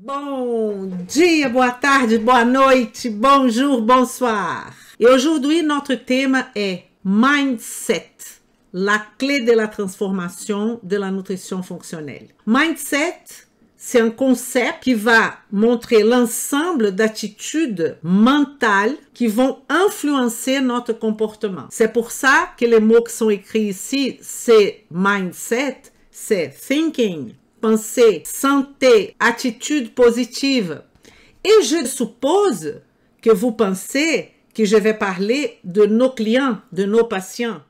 Bom dia, boa tarde, boa noite, bonjour, bonsoir. Et aujourd'hui, notre thème est Mindset, la clé de la transformation de la nutrition fonctionnelle. Mindset, c'est un concept qui va montrer l'ensemble d'attitudes mentales qui vont influencer notre comportement. C'est pour ça que les mots qui sont écrits ici, c'est mindset, c'est thinking, pensée, santé, attitude positive. Et je suppose que vous pensez que je vais parler de nos clients, de nos patients.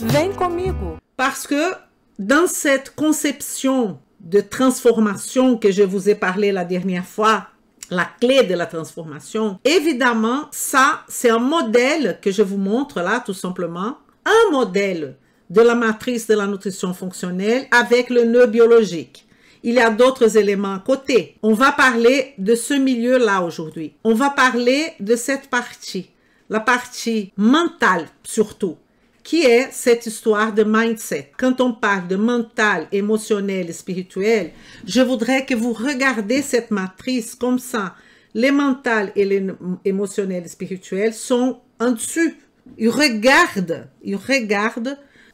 Vem comigo. Parce que dans cette conception de transformation que je vous ai parlé la dernière fois, la clé de la transformation, évidemment, ça, c'est un modèle que je vous montre là, tout simplement, un modèle de la matrice de la nutrition fonctionnelle avec le nœud biologique. Il y a d'autres éléments à côté. On va parler de ce milieu-là aujourd'hui. On va parler de cette partie, la partie mentale surtout, qui est cette histoire de mindset. Quand on parle de mental, émotionnel et spirituel, je voudrais que vous regardez cette matrice comme ça. Les mentales et les émotionnels et spirituels sont en dessus. Ils regardent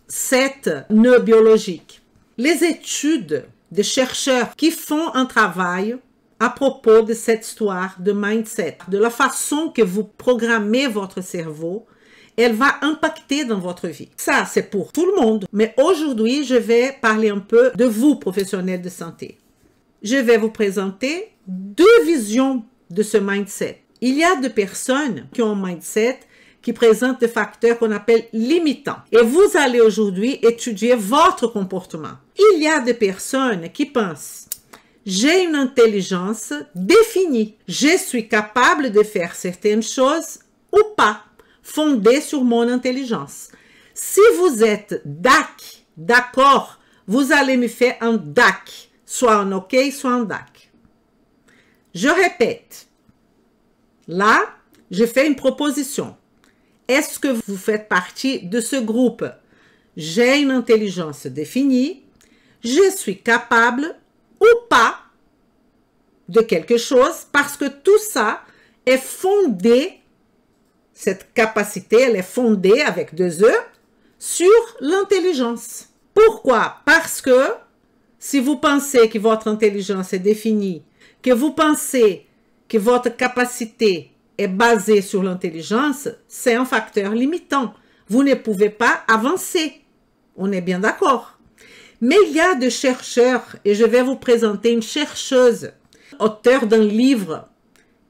cette nœud biologique. Les études de chercheurs qui font un travail à propos de cette histoire de mindset, de la façon que vous programmez votre cerveau, elle va impacter dans votre vie. Ça, c'est pour tout le monde. Mais aujourd'hui, je vais parler un peu de vous, professionnels de santé. Je vais vous présenter deux visions de ce mindset. Il y a des personnes qui ont un mindset qui présentent des facteurs qu'on appelle limitants. Et vous allez aujourd'hui étudier votre comportement. Il y a des personnes qui pensent « J'ai une intelligence définie. Je suis capable de faire certaines choses ou pas. » fondé sur mon intelligence. Si vous êtes DAC, d'accord, vous allez me faire un DAC, soit un OK, soit un DAC. Je répète, là, je fais une proposition. Est-ce que vous faites partie de ce groupe? J'ai une intelligence définie, je suis capable ou pas de quelque chose parce que tout ça est fondé. Cette capacité, elle est fondée avec deux E sur l'intelligence. Pourquoi? Parce que si vous pensez que votre intelligence est définie, que vous pensez que votre capacité est basée sur l'intelligence, c'est un facteur limitant. Vous ne pouvez pas avancer. On est bien d'accord. Mais il y a des chercheurs, et je vais vous présenter une chercheuse, auteure d'un livre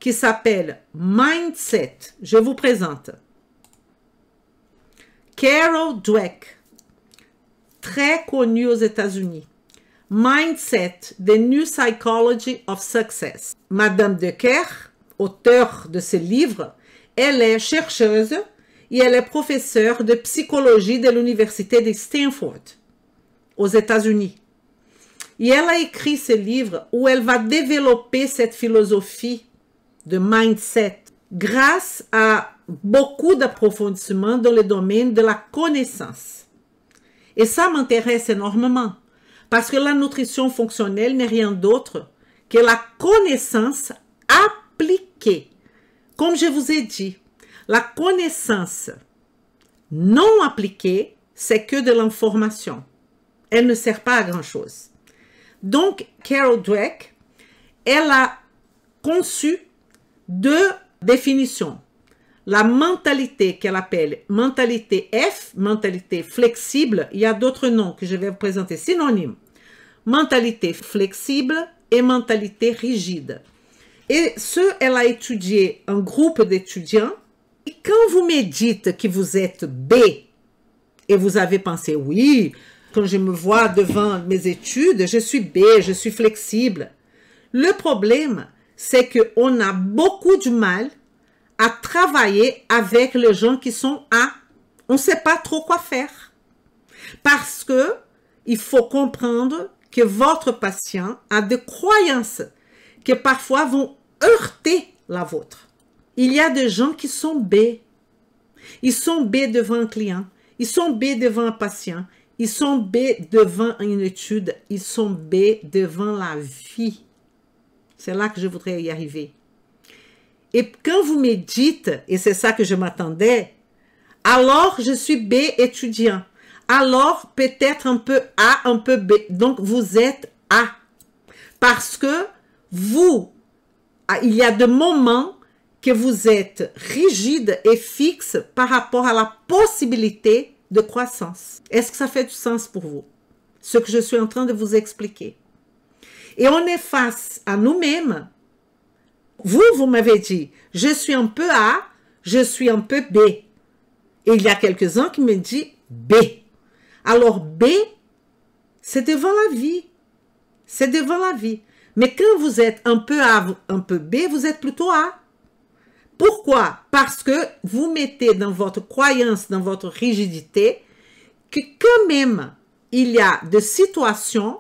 qui s'appelle Mindset. Je vous présente Carol Dweck, très connue aux États-Unis. Mindset, The New Psychology of Success. Madame Decker, auteure de ce livre, elle est chercheuse et elle est professeure de psychologie de l'université de Stanford, aux États-Unis. Et elle a écrit ce livre où elle va développer cette philosophie de mindset grâce à beaucoup d'approfondissements dans le domaine de la connaissance. Et ça m'intéresse énormément parce que la nutrition fonctionnelle n'est rien d'autre que la connaissance appliquée. Comme je vous ai dit, la connaissance non appliquée, c'est que de l'information. Elle ne sert pas à grand-chose. Donc, Carol Dweck, elle a conçu deux définitions. La mentalité qu'elle appelle mentalité F, mentalité flexible, il y a d'autres noms que je vais vous présenter, synonymes. Mentalité flexible et mentalité rigide. Et elle a étudié un groupe d'étudiants. Et quand vous me dites que vous êtes B, et vous avez pensé, oui, quand je me vois devant mes études, je suis B, je suis flexible. Le problème, c'est qu'on a beaucoup de mal à travailler avec les gens qui sont A. On ne sait pas trop quoi faire. Parce que il faut comprendre que votre patient a des croyances qui parfois vont heurter la vôtre. Il y a des gens qui sont B. Ils sont B devant un client. Ils sont B devant un patient. Ils sont B devant une étude. Ils sont B devant la vie. C'est là que je voudrais y arriver. Et quand vous me dites, et c'est ça que je m'attendais, alors je suis B étudiant. Alors peut-être un peu A, un peu B. Donc vous êtes A. Parce que vous, il y a des moments que vous êtes rigide et fixe par rapport à la possibilité de croissance. Est-ce que ça fait du sens pour vous? Ce que je suis en train de vous expliquer. Et on est face à nous-mêmes. Vous m'avez dit, je suis un peu A, je suis un peu B. Et il y a quelques-uns qui me disent B. Alors B, c'est devant la vie. C'est devant la vie. Mais quand vous êtes un peu A, un peu B, vous êtes plutôt A. Pourquoi? Parce que vous mettez dans votre croyance, dans votre rigidité, que quand même, il y a des situations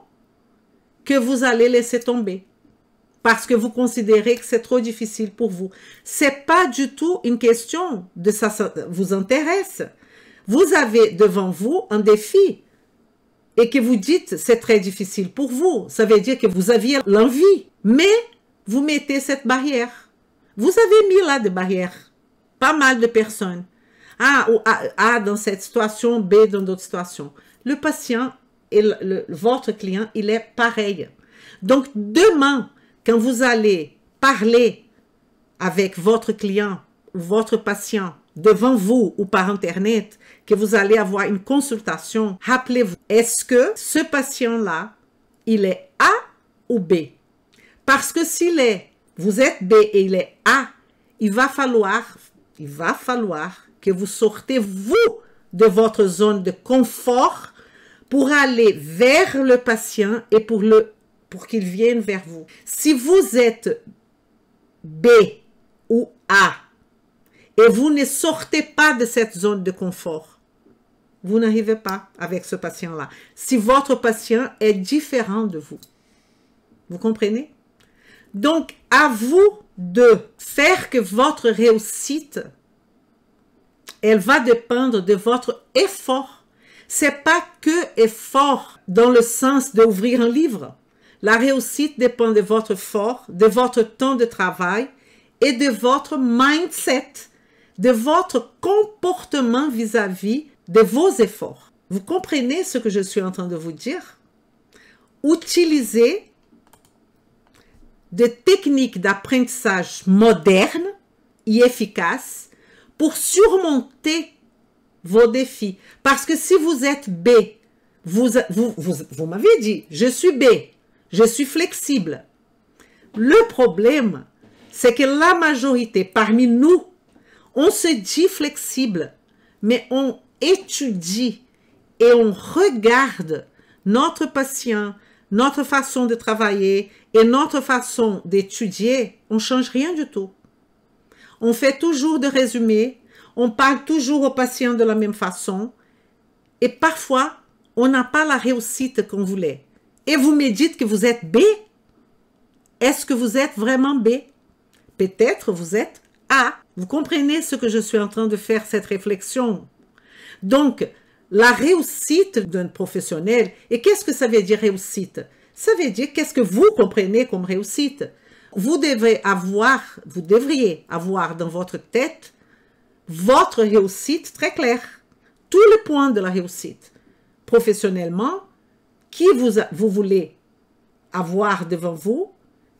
que vous allez laisser tomber. Parce que vous considérez que c'est trop difficile pour vous. C'est pas du tout une question de ça vous intéresse. Vous avez devant vous un défi et que vous dites c'est très difficile pour vous. Ça veut dire que vous aviez l'envie, mais vous mettez cette barrière. Vous avez mis là des barrières. Pas mal de personnes. A dans cette situation, B dans d'autres situations. Le patient et votre client, il est pareil. Donc, demain, quand vous allez parler avec votre client ou votre patient devant vous ou par Internet, que vous allez avoir une consultation, rappelez-vous, est-ce que ce patient-là, il est A ou B? Parce que vous êtes B et il est A, il va falloir que vous sortez, vous, de votre zone de confort pour aller vers le patient et pour qu'il vienne vers vous. Si vous êtes B ou A et vous ne sortez pas de cette zone de confort, vous n'arrivez pas avec ce patient-là. Si votre patient est différent de vous. Vous comprenez? Donc, à vous de faire que votre réussite, elle va dépendre de votre effort. C'est pas que effort dans le sens d'ouvrir un livre. La réussite dépend de votre effort, de votre temps de travail et de votre mindset, de votre comportement vis-à-vis de vos efforts. Vous comprenez ce que je suis en train de vous dire? Utilisez des techniques d'apprentissage modernes et efficaces pour surmonter vos défis. Parce que si vous êtes B, vous m'avez dit, je suis B, je suis flexible. Le problème, c'est que la majorité parmi nous, on se dit flexible, mais on étudie et on regarde notre patient, notre façon de travailler et notre façon d'étudier, on ne change rien du tout. On fait toujours des résumés, on parle toujours aux patients de la même façon et parfois, on n'a pas la réussite qu'on voulait. Et vous me dites que vous êtes B? Est-ce que vous êtes vraiment B? Peut-être vous êtes A. Vous comprenez ce que je suis en train de faire, cette réflexion? Donc, la réussite d'un professionnel, et qu'est-ce que ça veut dire réussite? Ça veut dire qu'est-ce que vous comprenez comme réussite? Vous devriez avoir dans votre tête votre réussite très claire. Tous les points de la réussite. Professionnellement, qui vous voulez avoir devant vous?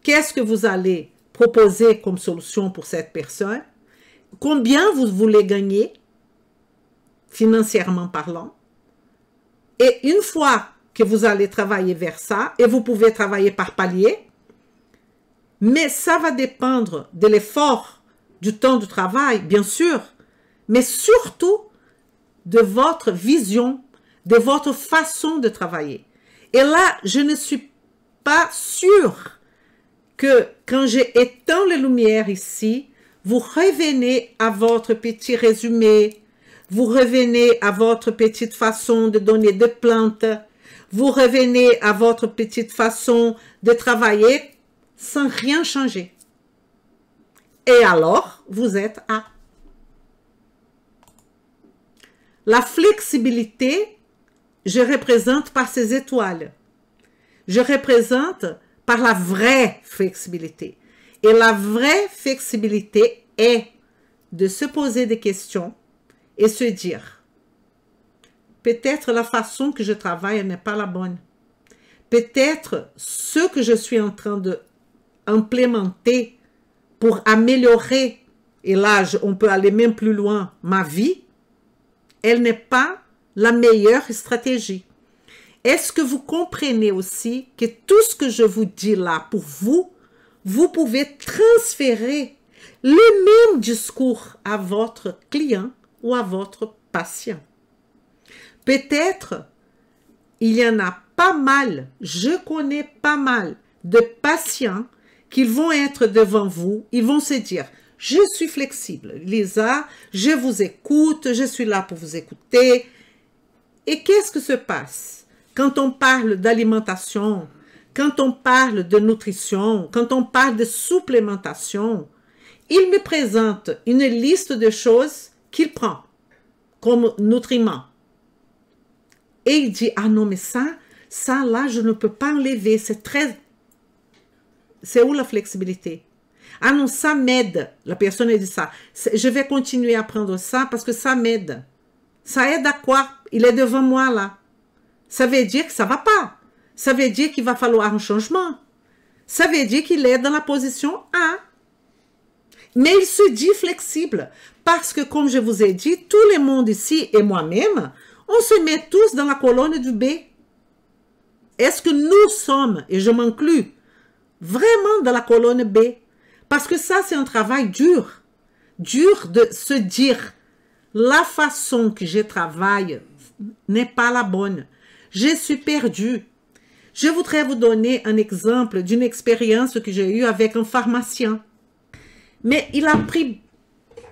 Qu'est-ce que vous allez proposer comme solution pour cette personne? Combien vous voulez gagner, financièrement parlant? Et une fois que vous allez travailler vers ça, et vous pouvez travailler par palier, mais ça va dépendre de l'effort, du temps de travail, bien sûr, mais surtout de votre vision, de votre façon de travailler. Et là, je ne suis pas sûre que quand j'ai éteint les lumières ici, vous revenez à votre petit résumé, vous revenez à votre petite façon de donner des plantes, vous revenez à votre petite façon de travailler sans rien changer. Et alors, vous êtes A. La flexibilité, je représente par ces étoiles. Je représente par la vraie flexibilité. Et la vraie flexibilité est de se poser des questions et se dire, peut-être la façon que je travaille n'est pas la bonne. Peut-être ce que je suis en train d'implémenter pour améliorer, et là on peut aller même plus loin, ma vie, elle n'est pas la meilleure stratégie. Est-ce que vous comprenez aussi que tout ce que je vous dis là pour vous, vous pouvez transférer le même discours à votre client ou à votre patient? Peut-être, il y en a pas mal, je connais pas mal de patients qui vont être devant vous, ils vont se dire, je suis flexible, Lisa, je vous écoute, je suis là pour vous écouter. Et qu'est-ce que se passe quand on parle d'alimentation, quand on parle de nutrition, quand on parle de supplémentation? Il me présente une liste de choses qu'il prend comme nutriments. Et il dit, ah non, mais ça là, je ne peux pas enlever, c'est très... C'est où la flexibilité? Ah non, ça m'aide. La personne dit ça. Je vais continuer à prendre ça parce que ça m'aide. Ça aide à quoi? Il est devant moi là. Ça veut dire que ça ne va pas. Ça veut dire qu'il va falloir un changement. Ça veut dire qu'il est dans la position A. Mais il se dit flexible. Parce que, comme je vous ai dit, tout le monde ici et moi-même, on se met tous dans la colonne du B. Est-ce que nous sommes, et je m'inclus, vraiment dans la colonne B? Parce que ça, c'est un travail dur. Dur de se dire, la façon que je travaille n'est pas la bonne. Je suis perdu. Je voudrais vous donner un exemple d'une expérience que j'ai eue avec un pharmacien. Mais il a pris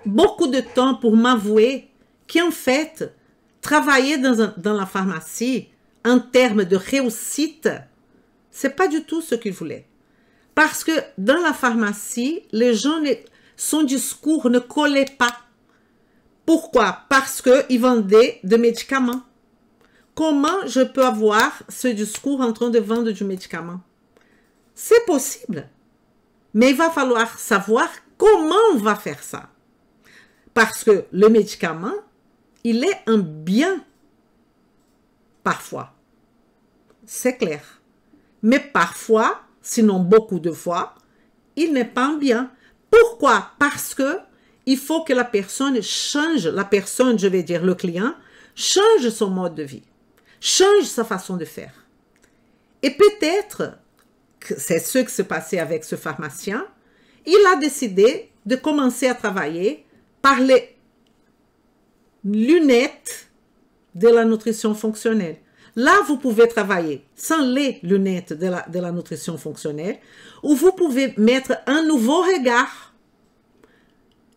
beaucoup de temps pour m'avouer qu'en fait, travailler dans la pharmacie, en termes de réussite, c'est pas du tout ce qu'il voulait. Parce que dans la pharmacie, les gens, son discours ne collait pas. Pourquoi? Parce qu'il vendait des médicaments. Comment je peux avoir ce discours en train de vendre du médicament? C'est possible. Mais il va falloir savoir comment on va faire ça. Parce que le médicament, il est un bien. Parfois. C'est clair. Mais parfois, sinon beaucoup de fois, il n'est pas un bien. Pourquoi? Parce que il faut que la personne change, la personne, je vais dire le client, change son mode de vie, change sa façon de faire. Et peut-être que c'est ce qui s'est passé avec ce pharmacien, il a décidé de commencer à travailler par les lunettes de la nutrition fonctionnelle. Là, vous pouvez travailler sans les lunettes de la nutrition fonctionnelle, ou vous pouvez mettre un nouveau regard.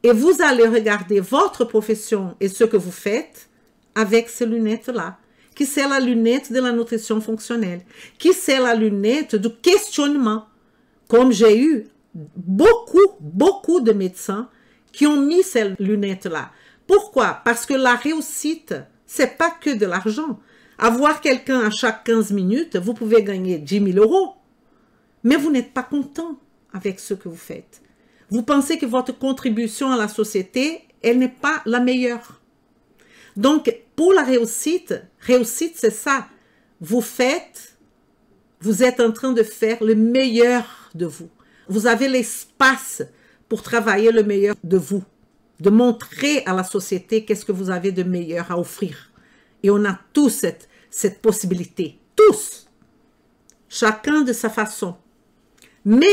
Et vous allez regarder votre profession et ce que vous faites avec ces lunettes-là, qui c'est la lunette de la nutrition fonctionnelle, qui c'est la lunette du questionnement. Comme j'ai eu beaucoup de médecins qui ont mis ces lunettes-là. Pourquoi? Parce que la réussite, c'est pas que de l'argent. Avoir quelqu'un à chaque 15 minutes, vous pouvez gagner 10 000 €. Mais vous n'êtes pas content avec ce que vous faites. Vous pensez que votre contribution à la société, elle n'est pas la meilleure. Donc, pour la réussite c'est ça. Vous êtes en train de faire le meilleur de vous. Vous avez l'espace pour travailler le meilleur de vous, de montrer à la société qu'est-ce que vous avez de meilleur à offrir. Et on a tous cette possibilité, tous, chacun de sa façon. Mais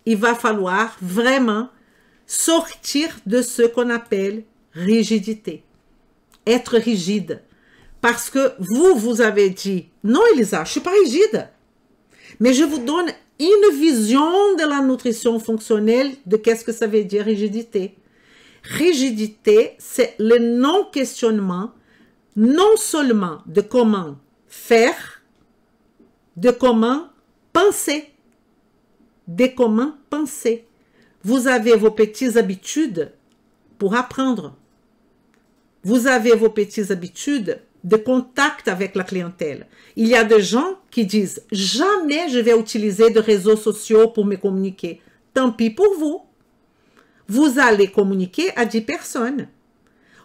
il va falloir vraiment sortir de ce qu'on appelle rigidité. Être rigide. Parce que vous avez dit, non Elisa, je ne suis pas rigide. Mais je vous donne une vision de la nutrition fonctionnelle de qu'est-ce que ça veut dire rigidité. Rigidité, c'est le non-questionnement, non seulement de comment faire, de comment penser. De comment penser. Vous avez vos petites habitudes pour apprendre. Vous avez vos petites habitudes de contact avec la clientèle. Il y a des gens qui disent « Jamais je vais utiliser de réseaux sociaux pour me communiquer. » Tant pis pour vous. Vous allez communiquer à 10 personnes.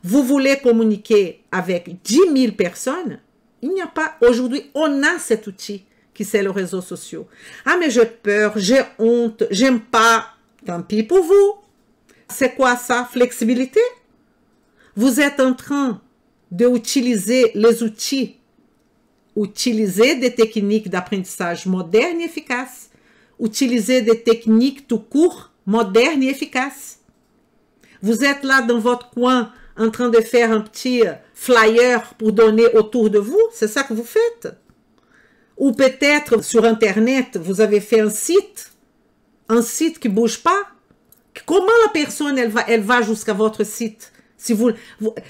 Vous voulez communiquer avec 10 000 personnes? Il n'y a pas. Aujourd'hui, on a cet outil qui c'est le réseau social. Ah, mais j'ai peur, j'ai honte, j'aime pas. Tant pis pour vous. C'est quoi ça? Flexibilité? Vous êtes en train d'utiliser les outils, utiliser des techniques d'apprentissage modernes et efficaces, utiliser des techniques tout court, modernes et efficaces. Vous êtes là dans votre coin en train de faire un petit flyer pour donner autour de vous, c'est ça que vous faites. Ou peut-être sur Internet, vous avez fait un site qui ne bouge pas. Comment la personne, elle va jusqu'à votre site? Si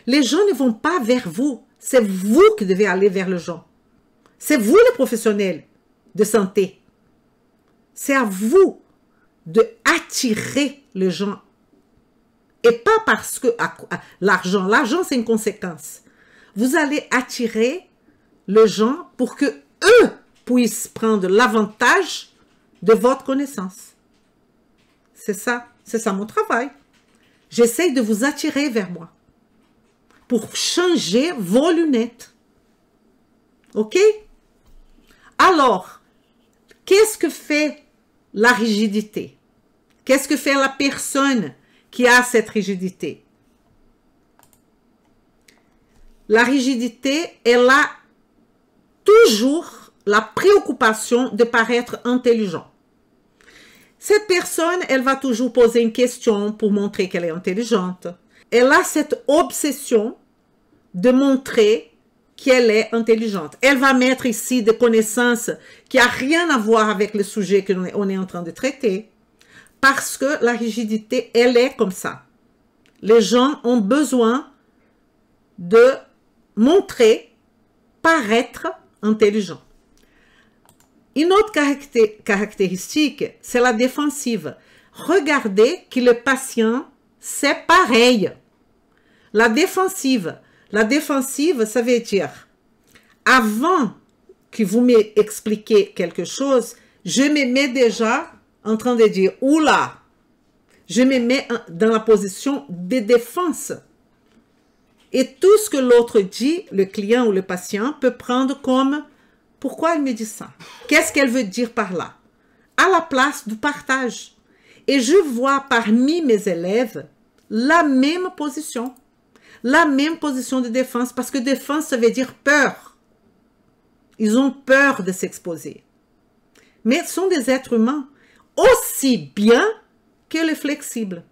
les gens ne vont pas vers vous. C'est vous qui devez aller vers les gens. C'est vous les professionnels de santé. C'est à vous de attirer les gens. Et pas parce que l'argent. L'argent, c'est une conséquence. Vous allez attirer les gens pour que eux puissent prendre l'avantage de votre connaissance. C'est ça mon travail. J'essaie de vous attirer vers moi pour changer vos lunettes. OK? Alors, qu'est-ce que fait la rigidité? Qu'est-ce que fait la personne qui a cette rigidité? La rigidité, elle a toujours la préoccupation de paraître intelligent. Cette personne, elle va toujours poser une question pour montrer qu'elle est intelligente. Elle a cette obsession de montrer qu'elle est intelligente. Elle va mettre ici des connaissances qui n'ont rien à voir avec le sujet qu'on est en train de traiter. Parce que la rigidité, elle est comme ça. Les gens ont besoin de montrer, paraître intelligent. Une autre caractéristique, c'est la défensive. Regardez que le patient, c'est pareil. La défensive, ça veut dire, avant que vous m'expliquiez quelque chose, je me mets déjà en train de dire, oula, je me mets dans la position de défense. Et tout ce que l'autre dit, le client ou le patient, peut prendre comme, pourquoi elle me dit ça? Qu'est-ce qu'elle veut dire par là? À la place du partage. Et je vois parmi mes élèves la même position de défense, parce que défense, ça veut dire peur. Ils ont peur de s'exposer. Mais ce sont des êtres humains, aussi bien que les flexibles.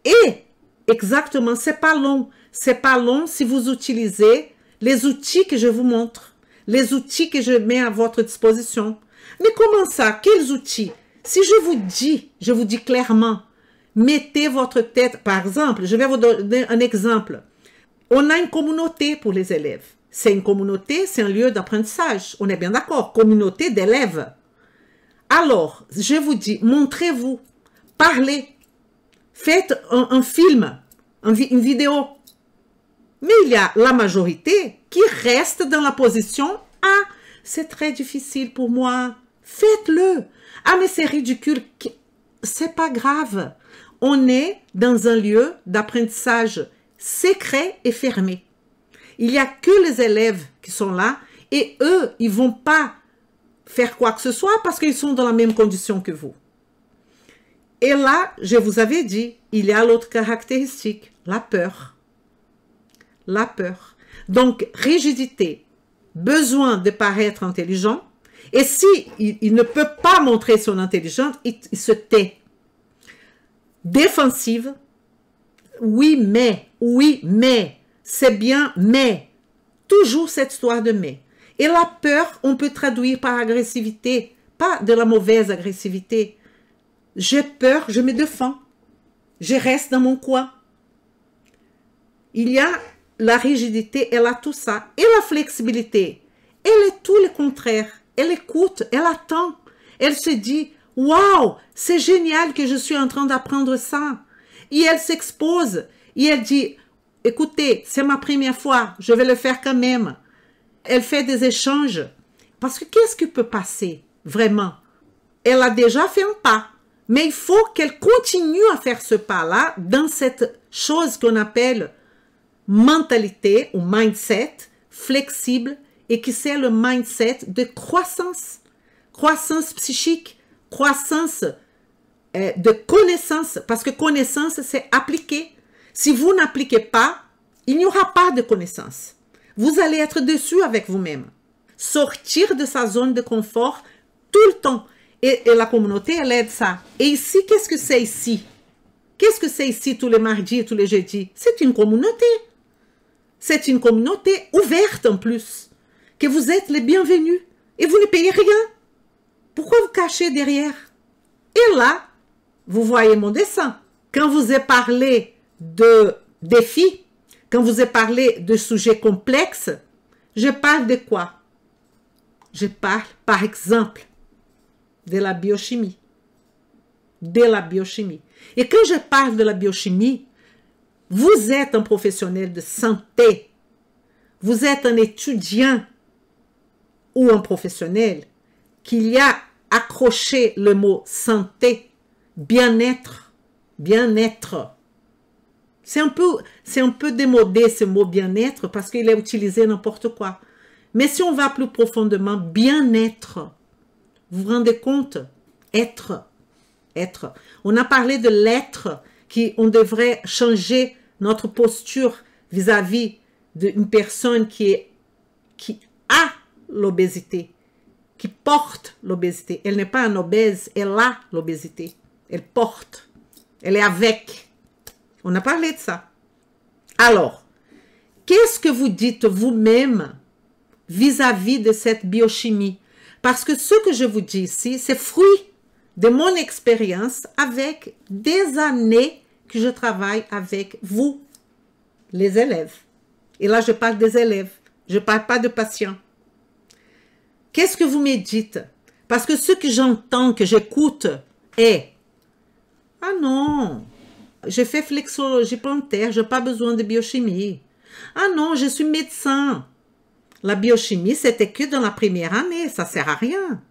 Et exactement, c'est pas long. C'est pas long si vous utilisez les outils que je vous montre, les outils que je mets à votre disposition. Mais comment ça? Quels outils? Si je vous dis clairement, mettez votre tête, par exemple, je vais vous donner un exemple. On a une communauté pour les élèves. C'est une communauté, c'est un lieu d'apprentissage. On est bien d'accord, communauté d'élèves. Alors, je vous dis, montrez-vous, parlez, faites un film, une vidéo. Mais il y a la majorité qui reste dans la position « Ah, c'est très difficile pour moi. Faites-le. Ah, mais c'est ridicule. » C'est pas grave. On est dans un lieu d'apprentissage secret et fermé. Il n'y a que les élèves qui sont là et eux, ils ne vont pas faire quoi que ce soit parce qu'ils sont dans la même condition que vous. Et là, je vous avais dit, il y a l'autre caractéristique, la peur. La peur. Donc, rigidité, besoin de paraître intelligent. Et si il ne peut pas montrer son intelligence, il se tait. Défensive, oui, mais, c'est bien, mais. Toujours cette histoire de mais. Et la peur, on peut traduire par agressivité, pas de la mauvaise agressivité. J'ai peur, je me défends. Je reste dans mon coin. Il y a la rigidité, elle a tout ça. Et la flexibilité, elle est tout le contraire. Elle écoute, elle attend. Elle se dit, waouh, c'est génial que je suis en train d'apprendre ça. Et elle s'expose. Et elle dit, écoutez, c'est ma première fois, je vais le faire quand même. Elle fait des échanges. Parce que qu'est-ce qui peut passer, vraiment? Elle a déjà fait un pas. Mais il faut qu'elle continue à faire ce pas-là dans cette chose qu'on appelle mentalité ou mindset flexible et qui c'est le mindset de croissance. Croissance psychique, croissance de connaissance. Parce que connaissance, c'est appliquer. Si vous n'appliquez pas, il n'y aura pas de connaissance. Vous allez être déçu avec vous-même. Sortir de sa zone de confort tout le temps. Et la communauté, elle aide ça. Et ici, qu'est-ce que c'est ici? Qu'est-ce que c'est ici tous les mardis et tous les jeudis? C'est une communauté. C'est une communauté ouverte en plus. Que vous êtes les bienvenus. Et vous ne payez rien. Pourquoi vous cachez derrière? Et là, vous voyez mon dessin. Quand vous ai parlé de défis, quand vous ai parlé de sujets complexes, je parle de quoi? Je parle, par exemple, de la biochimie. De la biochimie. Et quand je parle de la biochimie, vous êtes un professionnel de santé, vous êtes un étudiant ou un professionnel qui y a accroché le mot santé, bien-être, bien-être. C'est un peu démodé ce mot bien-être parce qu'il est utilisé n'importe quoi. Mais si on va plus profondément, bien-être, vous vous rendez compte? Être. Être. On a parlé de l'être, on devrait changer notre posture vis-à-vis d'une personne qui a l'obésité, qui porte l'obésité. Elle n'est pas un obèse, elle a l'obésité. Elle porte. Elle est avec. On a parlé de ça. Alors, qu'est-ce que vous dites vous-même vis-à-vis de cette biochimie? Parce que ce que je vous dis ici, c'est fruit de mon expérience avec des années que je travaille avec vous, les élèves. Et là, je parle des élèves. Je ne parle pas de patients. Qu'est-ce que vous me dites? Parce que ce que j'entends, que j'écoute est « Ah non, j'ai fait flexologie plantaire, je n'ai pas besoin de biochimie. Ah non, je suis médecin. La biochimie, c'était que dans la première année, ça ne sert à rien.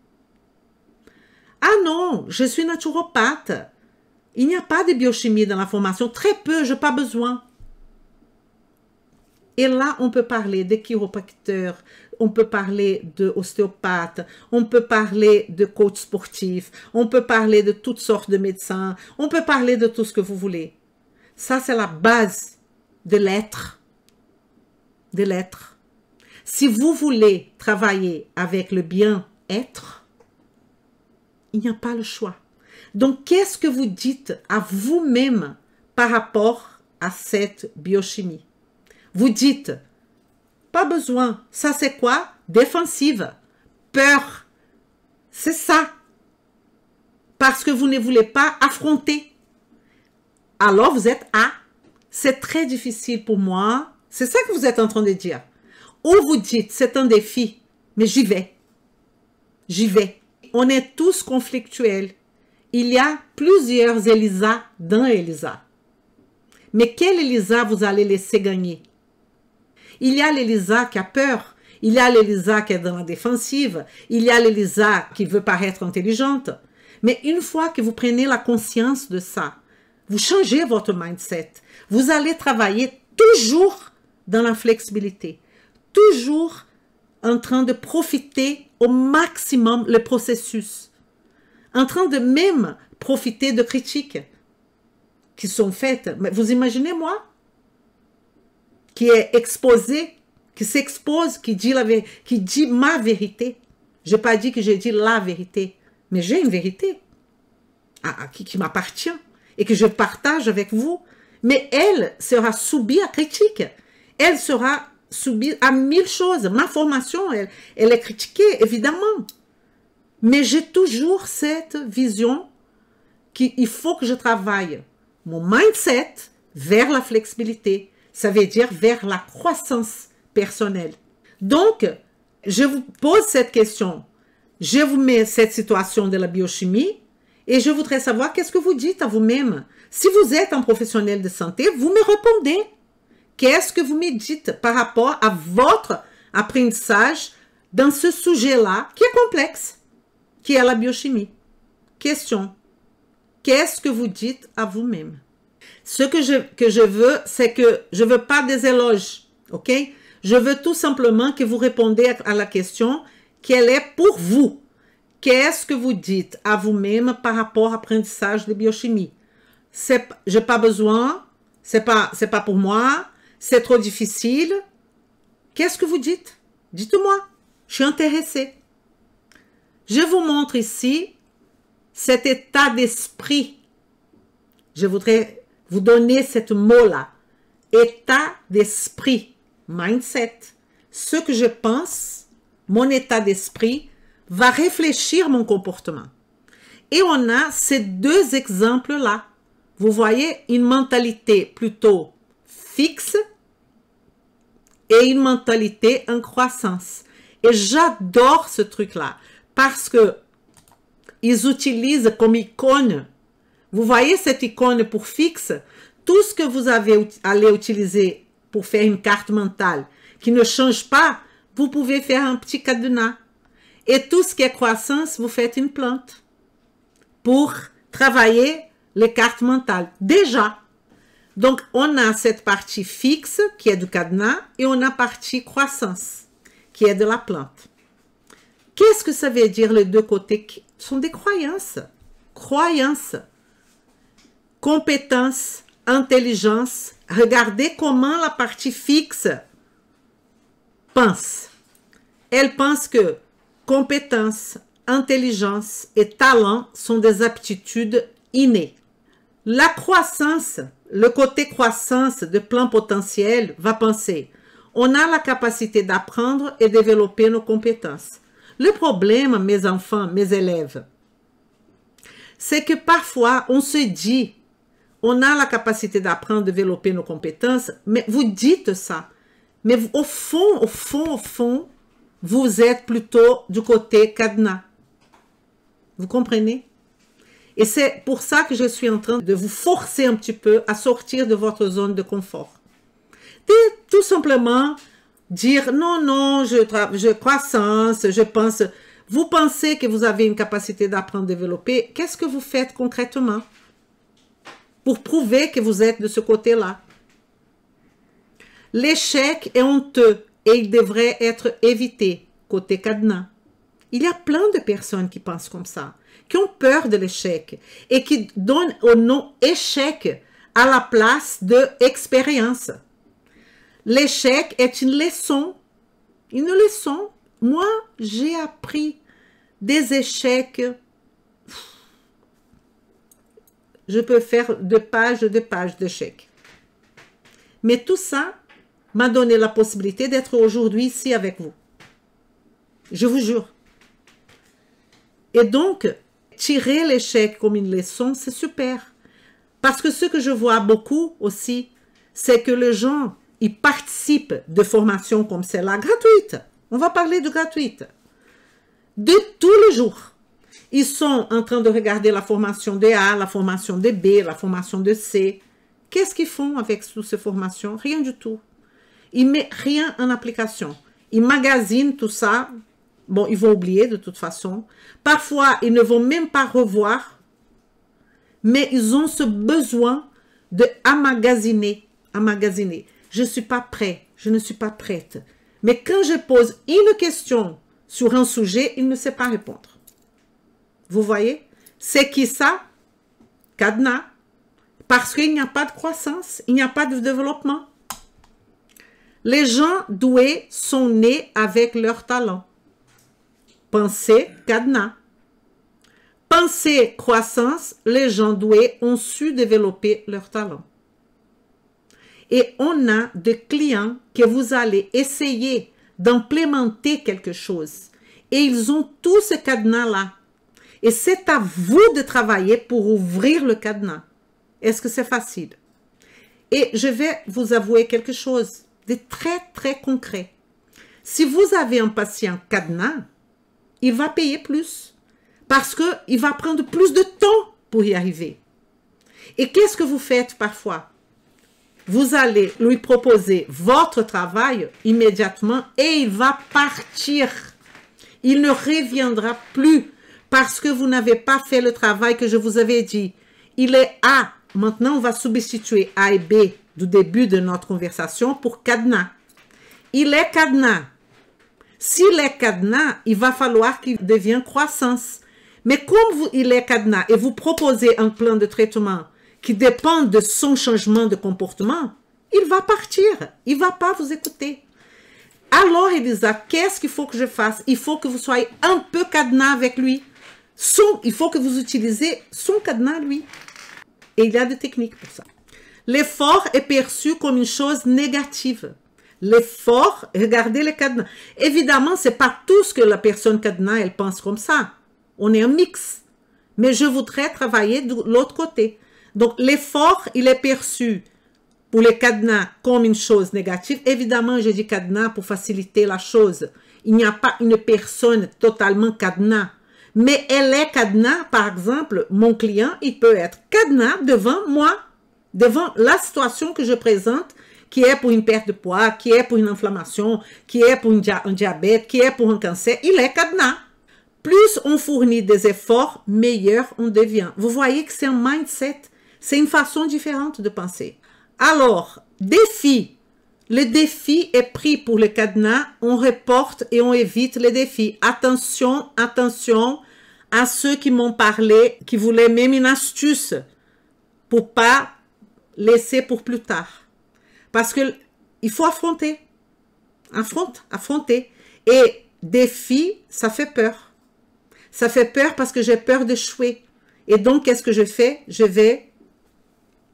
Ah non, je suis naturopathe. Il n'y a pas de biochimie dans la formation, très peu, je n'ai pas besoin. » Et là, on peut parler de chiropracteur, on peut parler d'ostéopathe, on peut parler de coach sportif, on peut parler de toutes sortes de médecins, on peut parler de tout ce que vous voulez. Ça, c'est la base de l'être. De l'être. Si vous voulez travailler avec le bien-être, il n'y a pas le choix. Donc, qu'est-ce que vous dites à vous-même par rapport à cette biochimie? Vous dites, pas besoin. Ça, c'est quoi? Défensive. Peur. C'est ça. Parce que vous ne voulez pas affronter. Alors, vous êtes à. C'est très difficile pour moi. C'est ça que vous êtes en train de dire. Ou vous dites, c'est un défi, mais j'y vais. J'y vais. On est tous conflictuels. Il y a plusieurs Elisa dans Elisa. Mais quelle Elisa vous allez laisser gagner? Il y a l'Elisa qui a peur. Il y a l'Elisa qui est dans la défensive. Il y a l'Elisa qui veut paraître intelligente. Mais une fois que vous prenez la conscience de ça, vous changez votre mindset. Vous allez travailler toujours dans la flexibilité. Toujours en train de profiter au maximum le processus. En train de même profiter de critiques qui sont faites. Mais vous imaginez moi? Qui est exposé, qui s'expose, qui dit ma vérité. Je n'ai pas dit que j'ai dit la vérité, mais j'ai une vérité qui m'appartient et que je partage avec vous. Mais elle sera subie à critique. Elle sera subie à 1000 choses. Ma formation, elle est critiquée, évidemment. Mais j'ai toujours cette vision qu'il faut que je travaille mon mindset vers la flexibilité. Ça veut dire vers la croissance personnelle. Donc, je vous pose cette question. Je vous mets cette situation de la biochimie et je voudrais savoir qu'est-ce que vous dites à vous-même. Si vous êtes un professionnel de santé, vous me répondez. Qu'est-ce que vous me dites par rapport à votre apprentissage dans ce sujet-là qui est complexe, qui est la biochimie? Question. Qu'est-ce que vous dites à vous-même? Ce que je veux, c'est que je ne veux pas des éloges, ok? Je veux tout simplement que vous répondez à la question quelle est pour vous. Qu'est-ce que vous dites à vous-même par rapport à l'apprentissage de biochimie? Je n'ai pas besoin, c'est pas pour moi, c'est trop difficile. Qu'est-ce que vous dites? Dites-moi, je suis intéressée. Je vous montre ici cet état d'esprit. Je voudrais vous donner ce mot-là. État d'esprit, mindset. Ce que je pense, mon état d'esprit, va réfléchir mon comportement. Et on a ces deux exemples-là. Vous voyez une mentalité plutôt fixe et une mentalité en croissance. Et j'adore ce truc-là parce que ils utilisent comme icône. Vous voyez cette icône pour fixe? Tout ce que vous allez utiliser pour faire une carte mentale qui ne change pas, vous pouvez faire un petit cadenas. Et tout ce qui est croissance, vous faites une plante pour travailler les cartes mentales. Déjà. Donc, on a cette partie fixe qui est du cadenas et on a partie croissance qui est de la plante. Qu'est-ce que ça veut dire les deux côtés? Ce sont des croyances. Croyances. Compétences, intelligence. Regardez comment la partie fixe pense. Elle pense que compétences, intelligence et talent sont des aptitudes innées. La croissance, le côté croissance de plein potentiel va penser, on a la capacité d'apprendre et développer nos compétences. Le problème, mes enfants, mes élèves, c'est que parfois on se dit, on a la capacité d'apprendre, développer nos compétences, mais vous dites ça. Mais au fond, vous êtes plutôt du côté cadenas. Vous comprenez? Et c'est pour ça que je suis en train de vous forcer un petit peu à sortir de votre zone de confort. Tout simplement dire non, je croissance, je pense. Vous pensez que vous avez une capacité d'apprendre, développer. Qu'est-ce que vous faites concrètement pour prouver que vous êtes de ce côté-là? L'échec est honteux et il devrait être évité, côté cadenas. Il y a plein de personnes qui pensent comme ça, qui ont peur de l'échec et qui donnent au nom échec à la place de expérience. L'échec est une leçon. Une leçon. Moi, j'ai appris des échecs. Je peux faire de pages d'échecs. Mais tout ça m'a donné la possibilité d'être aujourd'hui ici avec vous. Je vous jure. Et donc, tirer l'échec comme une leçon, c'est super. Parce que ce que je vois beaucoup aussi, c'est que les gens, ils participent de formations comme celle-là, gratuites. On va parler de gratuite. De tous les jours. Ils sont en train de regarder la formation de A, la formation de B, la formation de C. Qu'est-ce qu'ils font avec toutes ces formations? Rien du tout. Ils ne mettent rien en application. Ils magasinent tout ça. Bon, ils vont oublier de toute façon. Parfois, ils ne vont même pas revoir. Mais ils ont ce besoin de emmagasiner. Je ne suis pas prêt. Je ne suis pas prête. Mais quand je pose une question sur un sujet, il ne sait pas répondre. Vous voyez? C'est qui ça? Cadenas. Parce qu'il n'y a pas de croissance. Il n'y a pas de développement. Les gens doués sont nés avec leur talent. Pensée, cadenas. Pensée, croissance, les gens doués ont su développer leur talent. Et on a des clients que vous allez essayer d'implémenter quelque chose. Et ils ont tout ce cadenas-là. Et c'est à vous de travailler pour ouvrir le cadenas. Est-ce que c'est facile? Et je vais vous avouer quelque chose de très, très concret. Si vous avez un patient cadenas, il va payer plus parce qu'il va prendre plus de temps pour y arriver. Et qu'est-ce que vous faites parfois? vous allez lui proposer votre travail immédiatement et il va partir. Il ne reviendra plus parce que vous n'avez pas fait le travail que je vous avais dit. Il est A. Maintenant, on va substituer A et B du début de notre conversation pour cadenas. Il est cadenas. S'il est cadenas, il va falloir qu'il devienne croissance. Mais comme il est cadenas et vous proposez un plan de traitement qui dépend de son changement de comportement, il va partir. Il ne va pas vous écouter. Alors, Elisa, qu'est-ce qu'il faut que je fasse? Il faut que vous soyez un peu cadenas avec lui. Il faut que vous utilisez son cadenas, lui. Et il y a des techniques pour ça. L'effort est perçu comme une chose négative. L'effort, regardez les cadenas. Évidemment, ce n'est pas tout ce que la personne cadenas, elle pense comme ça. On est un mix. Mais je voudrais travailler de l'autre côté. Donc, l'effort, il est perçu pour les cadenas comme une chose négative. Évidemment, je dis cadenas pour faciliter la chose. Il n'y a pas une personne totalement cadenas. Mais elle est cadenas, par exemple, mon client, il peut être cadenas devant moi, devant la situation que je présente, qui est pour une perte de poids, qui est pour une inflammation, qui est pour un diabète, qui est pour un cancer. Il est cadenas. Plus on fournit des efforts, meilleur on devient. Vous voyez que c'est un mindset. C'est une façon différente de penser. Alors, défi. Le défi est pris pour le cadenas. On reporte et on évite les défis. Attention, attention à ceux qui m'ont parlé, qui voulaient même une astuce pour pas laisser pour plus tard. Parce que il faut affronter. Affronter. Et défi, ça fait peur. Ça fait peur parce que j'ai peur d'échouer. Et donc, qu'est-ce que je fais? Je vais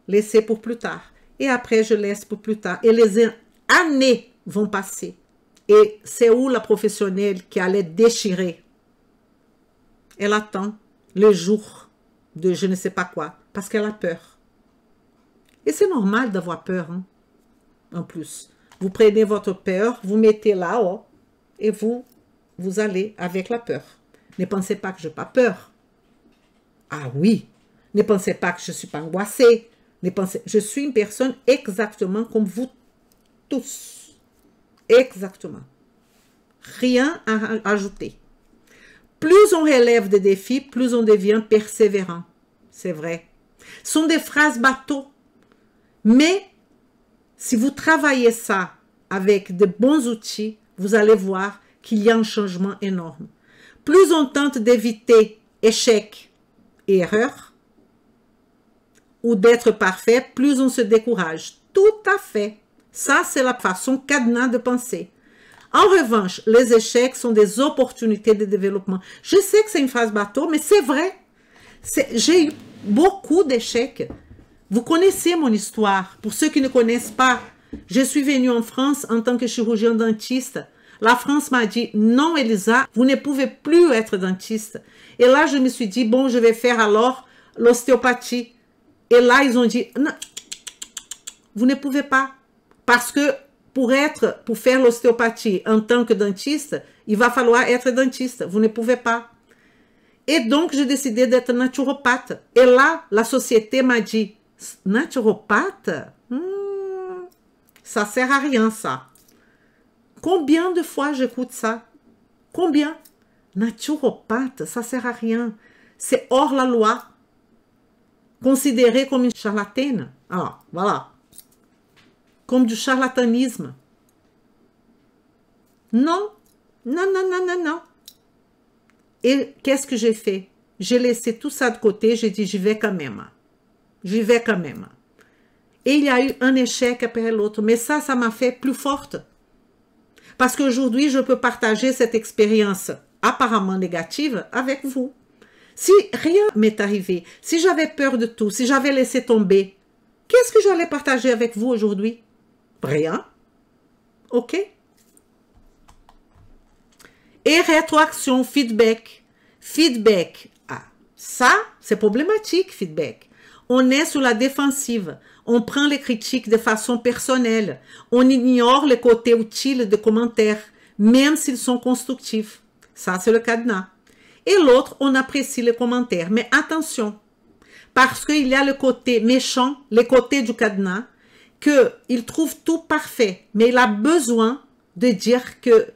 laisser pour plus tard. Et après, je laisse pour plus tard. Et les années vont passer. Et c'est où la professionnelle qui allait déchirer? Elle attend le jour de je ne sais pas quoi. Parce qu'elle a peur. Et c'est normal d'avoir peur. Hein, en plus. Vous prenez votre peur, vous mettez là-haut. Et vous allez avec la peur. Ne pensez pas que je n'ai pas peur. Ah oui. Ne pensez pas que je ne suis pas angoissée. Je suis une personne exactement comme vous tous. Exactement. Rien à ajouter. Plus on relève des défis, plus on devient persévérant. C'est vrai. Ce sont des phrases bateaux. Mais si vous travaillez ça avec de bons outils, vous allez voir qu'il y a un changement énorme. Plus on tente d'éviter échecs et erreurs, ou d'être parfait, plus on se décourage. Tout à fait. Ça, c'est la façon cadenas de penser. En revanche, les échecs sont des opportunités de développement. Je sais que c'est une phrase bateau, mais c'est vrai. J'ai eu beaucoup d'échecs. Vous connaissez mon histoire. Pour ceux qui ne connaissent pas, je suis venue en France en tant que chirurgien dentiste. La France m'a dit, non Elisa, vous ne pouvez plus être dentiste. Et là, je me suis dit, bon, je vais faire alors l'ostéopathie. Et là, ils ont dit, non, vous ne pouvez pas. Parce que pour faire l'ostéopathie en tant que dentiste, il va falloir être dentiste. Vous ne pouvez pas. Et donc, j'ai décidé d'être naturopathe. Et là, la société m'a dit, naturopathe? Ça sert à rien, ça. Combien de fois j'écoute ça? Combien? Naturopathe, ça sert à rien. C'est hors la loi. Considéré comme une charlatane. Alors, voilà. Comme du charlatanisme. Non. Non, non, non, non, non. Et qu'est-ce que j'ai fait? J'ai laissé tout ça de côté. J'ai dit, j'y vais quand même. J'y vais quand même. Et il y a eu un échec après l'autre. Mais ça m'a fait plus forte. Parce qu'aujourd'hui, je peux partager cette expérience apparemment négative avec vous. Si rien m'est arrivé, si j'avais peur de tout, si j'avais laissé tomber, qu'est-ce que j'allais partager avec vous aujourd'hui? Rien. OK? Et rétroaction, feedback. Feedback. Ah, ça, c'est problématique, feedback. On est sur la défensive. On prend les critiques de façon personnelle. On ignore le côté utile des commentaires, même s'ils sont constructifs. Ça, c'est le cadenas. Et l'autre, on apprécie les commentaires. Mais attention, parce qu'il y a le côté méchant, le côté du cadenas, qu'il trouve tout parfait, mais il a besoin de dire que,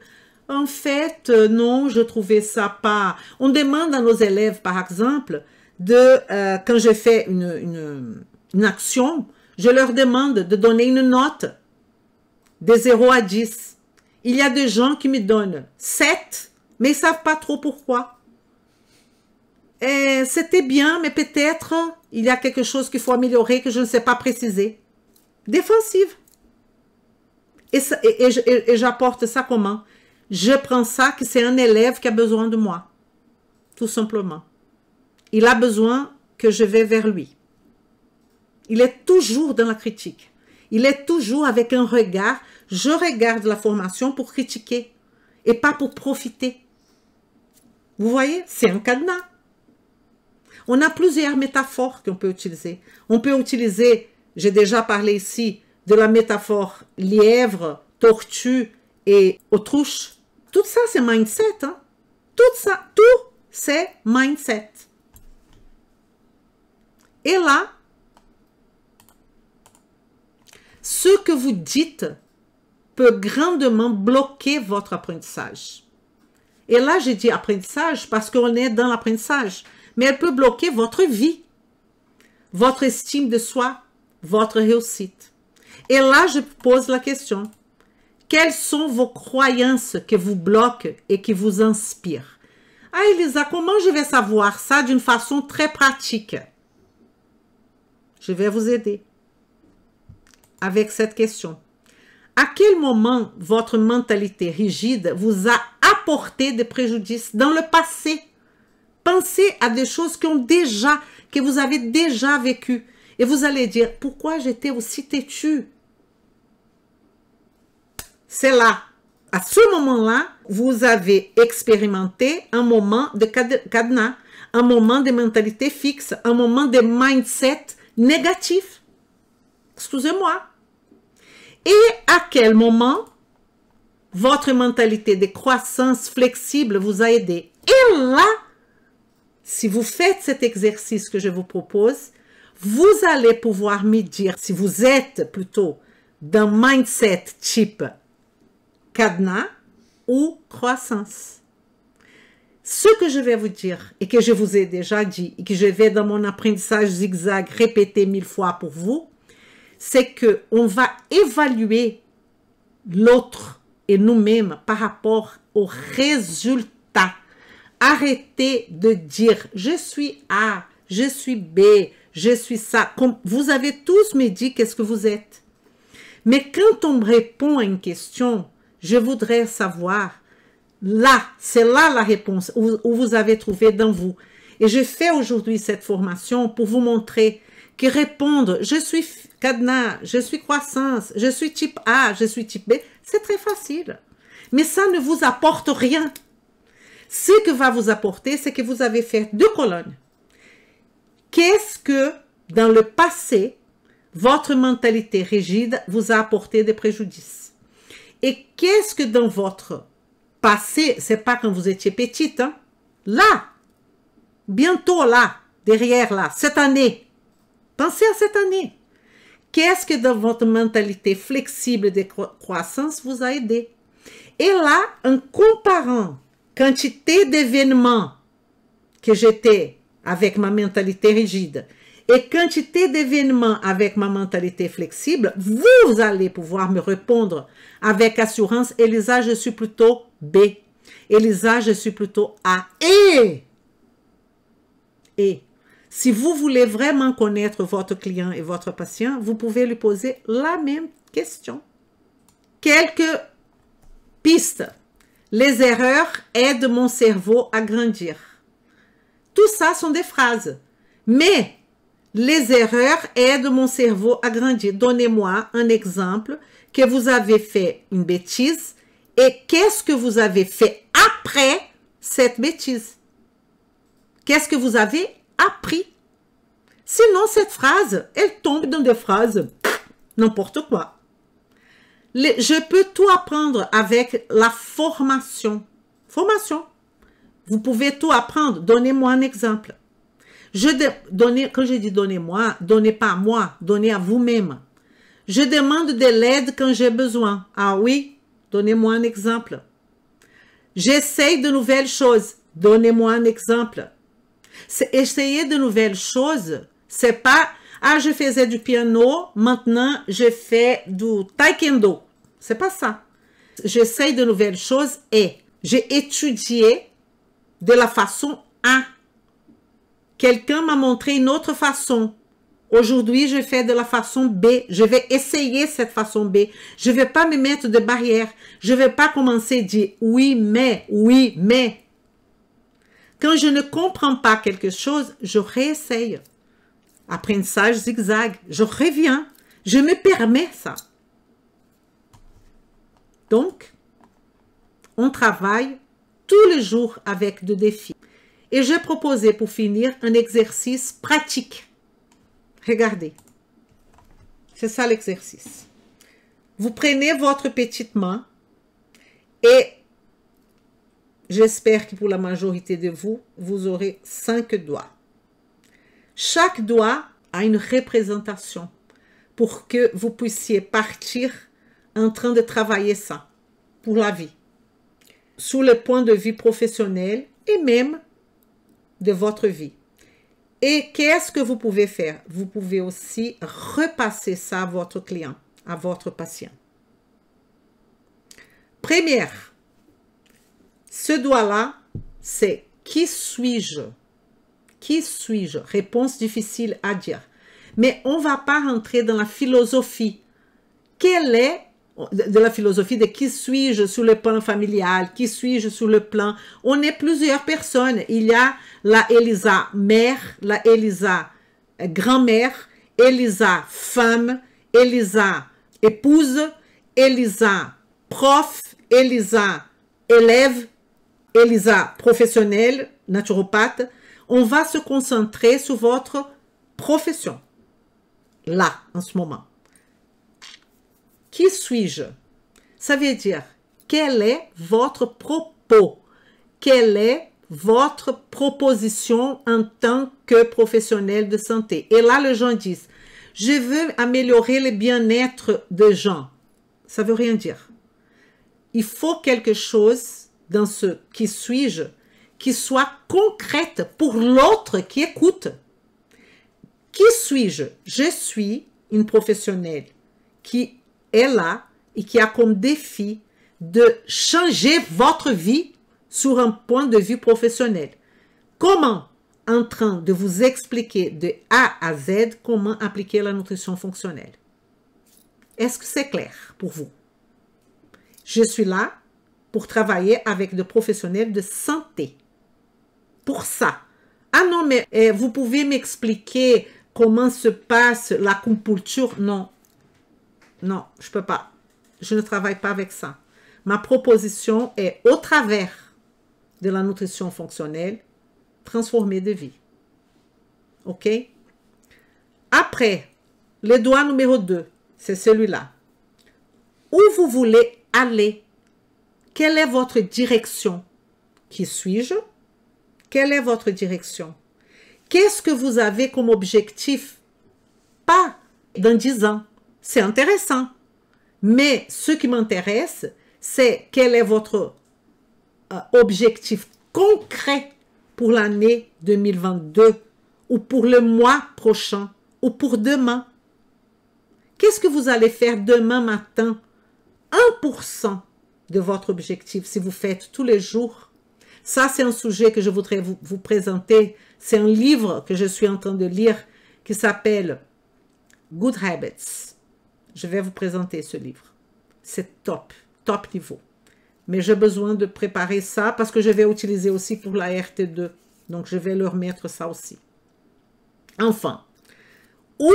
en fait, non, je trouvais ça pas... On demande à nos élèves, par exemple, quand je fais une action, je leur demande de donner une note de 0 à 10. Il y a des gens qui me donnent 7, mais ils ne savent pas trop pourquoi. C'était bien, mais peut-être il y a quelque chose qu'il faut améliorer que je ne sais pas préciser. Défensive. Et j'apporte ça comment? Je prends ça que c'est un élève qui a besoin de moi. Tout simplement. Il a besoin que je vais vers lui. Il est toujours dans la critique. Il est toujours avec un regard. Je regarde la formation pour critiquer et pas pour profiter. Vous voyez, c'est un cadenas. On a plusieurs métaphores qu'on peut utiliser. On peut utiliser, j'ai déjà parlé ici, de la métaphore lièvre, tortue et autruche. Tout ça, c'est mindset. Hein? Tout c'est mindset. Et là, ce que vous dites peut grandement bloquer votre apprentissage. Et là, j'ai dit apprentissage parce qu'on est dans l'apprentissage. Mais elle peut bloquer votre vie, votre estime de soi, votre réussite. Et là, je pose la question. Quelles sont vos croyances qui vous bloquent et qui vous inspirent? Ah, Elisa, comment je vais savoir ça d'une façon très pratique? Je vais vous aider avec cette question. À quel moment votre mentalité rigide vous a apporté des préjudices dans le passé? Pensez à des choses que vous avez déjà vécues. Et vous allez dire, pourquoi j'étais aussi têtue? C'est là, à ce moment-là, vous avez expérimenté un moment de cadenas, un moment de mentalité fixe, un moment de mindset négatif. Excusez-moi. Et à quel moment votre mentalité de croissance flexible vous a aidé? Et là, si vous faites cet exercice que je vous propose, vous allez pouvoir me dire si vous êtes plutôt d'un mindset type cadenas ou croissance. Ce que je vais vous dire et que je vous ai déjà dit et que je vais dans mon apprentissage zigzag répéter 1000 fois pour vous, c'est qu'on va évaluer l'autre et nous-mêmes par rapport aux résultats. Arrêtez de dire « je suis A, je suis B, je suis ça ». Comme vous avez tous me dit qu'est-ce que vous êtes. Mais quand on me répond à une question, je voudrais savoir, là, c'est là la réponse où vous avez trouvé dans vous. Et je fais aujourd'hui cette formation pour vous montrer que répondre « je suis cadenas, je suis croissance, je suis type A, je suis type B », c'est très facile. Mais ça ne vous apporte rien. Ce que va vous apporter, c'est que vous avez fait 2 colonnes. Qu'est-ce que, dans le passé, votre mentalité rigide vous a apporté des préjudices? Et qu'est-ce que dans votre passé, c'est pas quand vous étiez petite, hein? Là, bientôt là, derrière là, cette année, pensez à cette année. Qu'est-ce que dans votre mentalité flexible de croissance vous a aidé? Et là, en comparant quantité d'événements que j'étais avec ma mentalité rigide et quantité d'événements avec ma mentalité flexible, vous allez pouvoir me répondre avec assurance, Elisa, je suis plutôt B. Elisa, je suis plutôt A. Et si vous voulez vraiment connaître votre client et votre patient, vous pouvez lui poser la même question. Quelques pistes. Les erreurs aident mon cerveau à grandir. Tout ça sont des phrases. Mais les erreurs aident mon cerveau à grandir. Donnez-moi un exemple que vous avez fait une bêtise et qu'est-ce que vous avez fait après cette bêtise? Qu'est-ce que vous avez appris? Sinon, cette phrase, elle tombe dans des phrases n'importe quoi. Je peux tout apprendre avec la formation. Formation. Vous pouvez tout apprendre. Donnez-moi un exemple. Quand je dis donnez-moi, donnez pas à moi, donnez à vous-même. Je demande de l'aide quand j'ai besoin. Ah oui, donnez-moi un exemple. J'essaye de nouvelles choses. Donnez-moi un exemple. Essayer de nouvelles choses, c'est pas « Ah, je faisais du piano, maintenant je fais du taekwondo ». C'est pas ça. J'essaye de nouvelles choses et j'ai étudié de la façon A. Quelqu'un m'a montré une autre façon. Aujourd'hui, je fais de la façon B. Je vais essayer cette façon B. Je ne vais pas me mettre de barrière. Je ne vais pas commencer à dire oui, mais. Quand je ne comprends pas quelque chose, je réessaye. Apprentissage zigzag. Je reviens. Je me permets ça. Donc, on travaille tous les jours avec des défis. Et j'ai proposé pour finir un exercice pratique. Regardez. C'est ça l'exercice. Vous prenez votre petite main et j'espère que pour la majorité de vous, vous aurez 5 doigts. Chaque doigt a une représentation pour que vous puissiez partir en train de travailler ça pour la vie. Sous le point de vue professionnel et même de votre vie. Et qu'est-ce que vous pouvez faire? Vous pouvez aussi repasser ça à votre client, à votre patient. Première, ce doigt-là, c'est qui suis-je? Qui suis-je? Réponse difficile à dire. Mais on ne va pas rentrer dans la philosophie. Quelle est de la philosophie de qui suis-je sur le plan familial, qui suis-je sur le plan... On est plusieurs personnes. Il y a la Elisa mère, la Elisa grand-mère, Elisa femme, Elisa épouse, Elisa prof, Elisa élève, Elisa professionnelle, naturopathe. On va se concentrer sur votre profession, là, en ce moment. Qui suis-je? Ça veut dire, quel est votre propos? Quelle est votre proposition en tant que professionnel de santé? Et là, les gens disent, je veux améliorer le bien-être des gens. Ça veut rien dire. Il faut quelque chose dans ce qui suis-je qui soit concrète pour l'autre qui écoute. Qui suis-je? Je suis une professionnelle qui est là et qui a comme défi de changer votre vie sur un point de vue professionnel. Comment? En train de vous expliquer de A à Z comment appliquer la nutrition fonctionnelle. Est-ce que c'est clair pour vous? Je suis là pour travailler avec des professionnels de santé. Pour ça. Ah non, mais vous pouvez m'expliquer comment se passe l'acupuncture? Non. Non, je ne peux pas. Je ne travaille pas avec ça. Ma proposition est, au travers de la nutrition fonctionnelle, transformer de vie. OK? Après, le doigt numéro 2, c'est celui-là. Où vous voulez aller? Quelle est votre direction? Qui suis-je? Quelle est votre direction? Qu'est-ce que vous avez comme objectif? Pas dans 10 ans. C'est intéressant. Mais ce qui m'intéresse, c'est quel est votre objectif concret pour l'année 2022 ou pour le mois prochain ou pour demain. Qu'est-ce que vous allez faire demain matin? 1% de votre objectif si vous faites tous les jours. Ça, c'est un sujet que je voudrais vous présenter. C'est un livre que je suis en train de lire qui s'appelle Good Habits. Je vais vous présenter ce livre. C'est top, top niveau. Mais j'ai besoin de préparer ça parce que je vais utiliser aussi pour la RT2. Donc, je vais leur mettre ça aussi. Enfin, où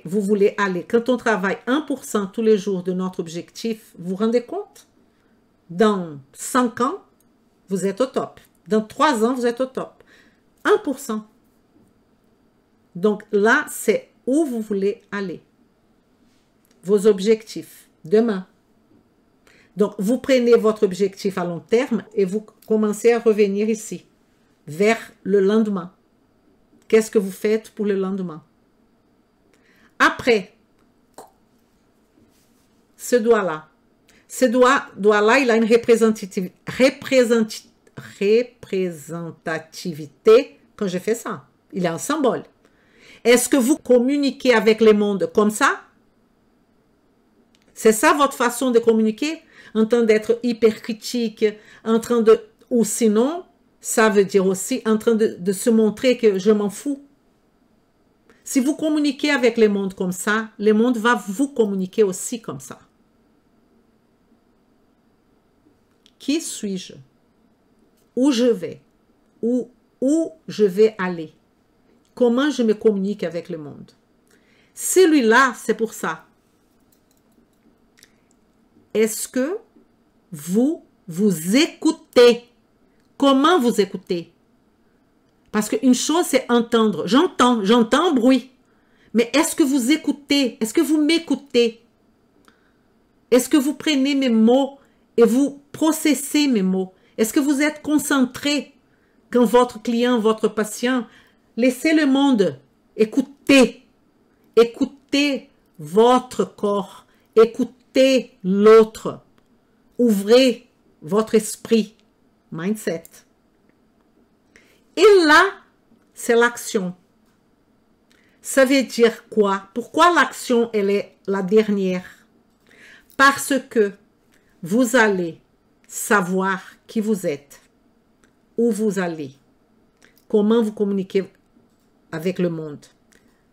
vous voulez aller? Quand on travaille 1% tous les jours de notre objectif, vous vous rendez compte? Dans 5 ans, vous êtes au top. Dans 3 ans, vous êtes au top. 1%. Donc là, c'est où vous voulez aller. Vos objectifs, demain. Donc, vous prenez votre objectif à long terme et vous commencez à revenir ici, vers le lendemain. Qu'est-ce que vous faites pour le lendemain? Après, ce doigt-là. Ce doigt-là, il a une représentativité quand je fais ça. Il est un symbole. Est-ce que vous communiquez avec le monde comme ça? C'est ça votre façon de communiquer? En train d'être hyper critique, en train de... Ou sinon, ça veut dire aussi en train de se montrer que je m'en fous. Si vous communiquez avec le monde comme ça, le monde va vous communiquer aussi comme ça. Qui suis-je? Où je vais? Où je vais aller? Comment je me communique avec le monde? Celui-là, c'est pour ça. Est-ce que vous écoutez? Comment vous écoutez? Parce qu'une chose, c'est entendre. J'entends un bruit. Mais est-ce que vous écoutez? Est-ce que vous m'écoutez? Est-ce que vous prenez mes mots et vous processez mes mots? Est-ce que vous êtes concentré quand votre client, votre patient, laissez le monde, écoutez. Écoutez votre corps. Écoutez l'autre. Ouvrez votre esprit. Mindset. Et là, c'est l'action. Ça veut dire quoi? Pourquoi l'action, elle est la dernière? Parce que vous allez savoir qui vous êtes, où vous allez, comment vous communiquez avec le monde.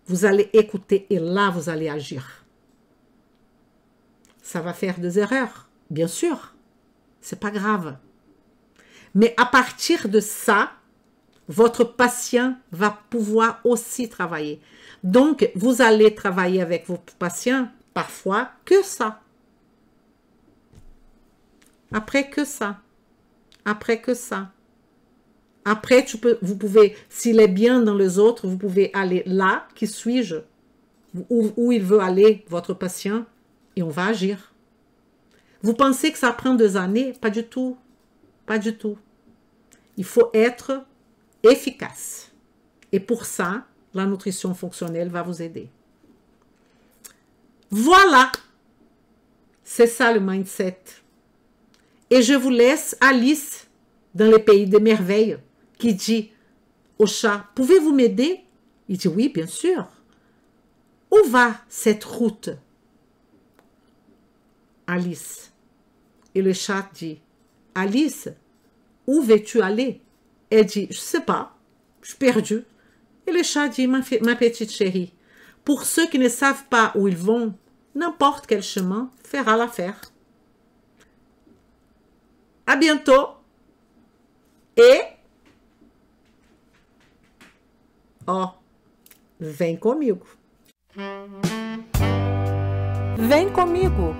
Vous allez écouter et là, vous allez agir. Ça va faire des erreurs, bien sûr. C'est pas grave. Mais à partir de ça, votre patient va pouvoir aussi travailler. Donc, vous allez travailler avec vos patients parfois que ça. Après que ça. Après que ça. Après, vous pouvez, s'il est bien dans les autres, vous pouvez aller là, qui suis-je, où il veut aller, votre patient, et on va agir. Vous pensez que ça prend 2 années? Pas du tout. Pas du tout. Il faut être efficace. Et pour ça, la nutrition fonctionnelle va vous aider. Voilà. C'est ça le mindset. Et je vous laisse Alice dans les pays des merveilles qui dit au chat, pouvez-vous m'aider? Il dit oui, bien sûr. Où va cette route? Alice. Et le chat dit, Alice, où veux-tu aller? Elle dit, je ne sais pas, je suis perdue. Et le chat dit, ma petite chérie, pour ceux qui ne savent pas où ils vont, n'importe quel chemin fera l'affaire. À bientôt. Et, vem comigo. Vem comigo.